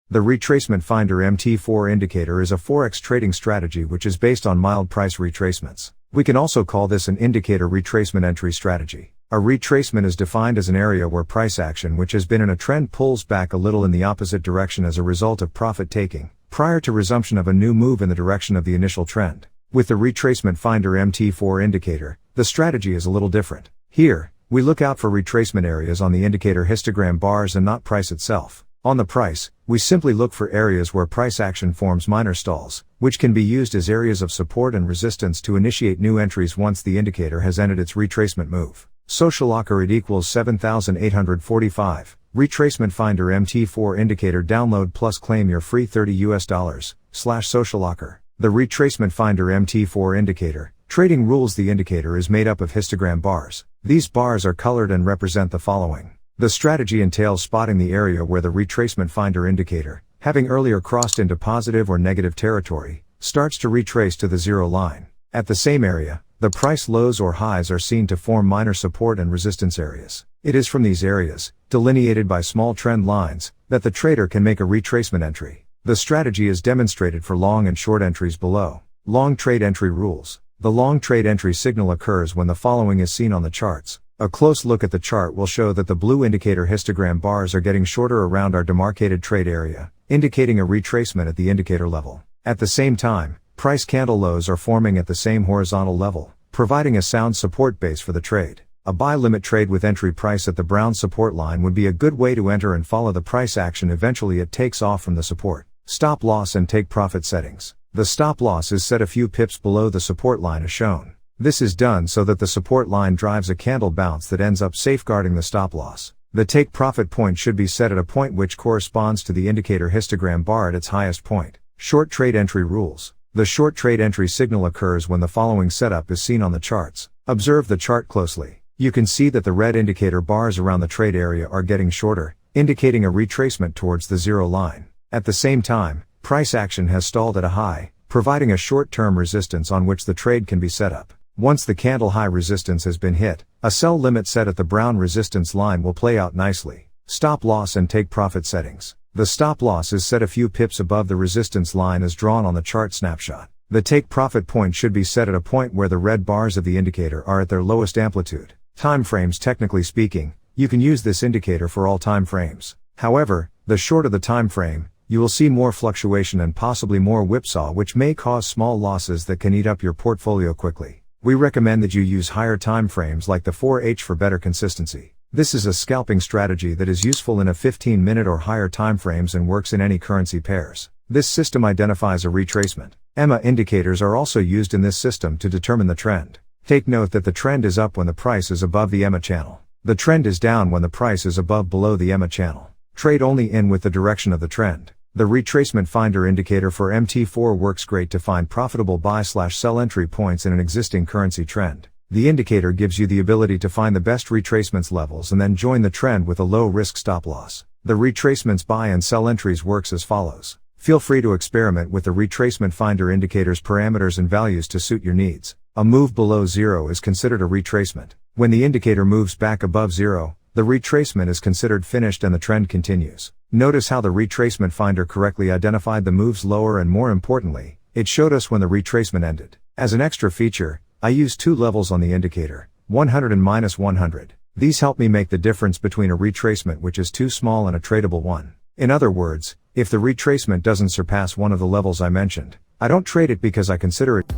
The Retracement Finder MT4 indicator is a forex trading strategy which is based on mild price retracements. We can also call this an indicator retracement entry strategy. A retracement is defined as an area where price action which has been in a trend pulls back a little in the opposite direction as a result of profit taking, prior to resumption of a new move in the direction of the initial trend. With the Retracement Finder MT4 indicator, the strategy is a little different. Here, we look out for retracement areas on the indicator histogram bars and not price itself. On the price, we simply look for areas where price action forms minor stalls, which can be used as areas of support and resistance to initiate new entries once the indicator has ended its retracement move. Social locker it equals 7,845. Retracement Finder MT4 indicator download plus claim your free $30 / social locker. The Retracement Finder MT4 indicator trading rules. The indicator is made up of histogram bars. These bars are colored and represent the following. The strategy entails spotting the area where the Retracement Finder indicator, having earlier crossed into positive or negative territory, starts to retrace to the zero line. At the same area, the price lows or highs are seen to form minor support and resistance areas. It is from these areas, delineated by small trend lines, that the trader can make a retracement entry. The strategy is demonstrated for long and short entries below. Long trade entry rules. The long trade entry signal occurs when the following is seen on the charts. A close look at the chart will show that the blue indicator histogram bars are getting shorter around our demarcated trade area, indicating a retracement at the indicator level. At the same time, price candle lows are forming at the same horizontal level, providing a sound support base for the trade. A buy limit trade with entry price at the brown support line would be a good way to enter and follow the price action. Eventually it takes off from the support. Stop loss and take profit settings. The stop loss is set a few pips below the support line as shown. This is done so that the support line drives a candle bounce that ends up safeguarding the stop loss. The take profit point should be set at a point which corresponds to the indicator histogram bar at its highest point. Short trade entry rules. The short trade entry signal occurs when the following setup is seen on the charts. Observe the chart closely. You can see that the red indicator bars around the trade area are getting shorter, indicating a retracement towards the zero line. At the same time, price action has stalled at a high, providing a short-term resistance on which the trade can be set up. Once the candle high resistance has been hit, a sell limit set at the brown resistance line will play out nicely. Stop loss and take profit settings. The stop loss is set a few pips above the resistance line as drawn on the chart snapshot. The take profit point should be set at a point where the red bars of the indicator are at their lowest amplitude. Time frames. Technically speaking, you can use this indicator for all time frames. However, the shorter the time frame, you will see more fluctuation and possibly more whipsaw, which may cause small losses that can eat up your portfolio quickly. We recommend that you use higher time frames like the 4H for better consistency. This is a scalping strategy that is useful in a 15-minute or higher time frames and works in any currency pairs. This system identifies a retracement. EMA indicators are also used in this system to determine the trend. Take note that the trend is up when the price is above the EMA channel. The trend is down when the price is below the EMA channel. Trade only in with the direction of the trend. The Retracement Finder indicator for MT4 works great to find profitable buy/sell entry points in an existing currency trend. The indicator gives you the ability to find the best retracements levels and then join the trend with a low risk stop loss. The retracements buy and sell entries works as follows. Feel free to experiment with the Retracement Finder indicator's parameters and values to suit your needs. A move below zero is considered a retracement. When the indicator moves back above zero, the retracement is considered finished and the trend continues. Notice how the Retracement Finder correctly identified the moves lower, and more importantly, it showed us when the retracement ended. As an extra feature, I use two levels on the indicator, 100 and -100. These help me make the difference between a retracement which is too small and a tradable one. In other words, if the retracement doesn't surpass one of the levels I mentioned, I don't trade it because I consider it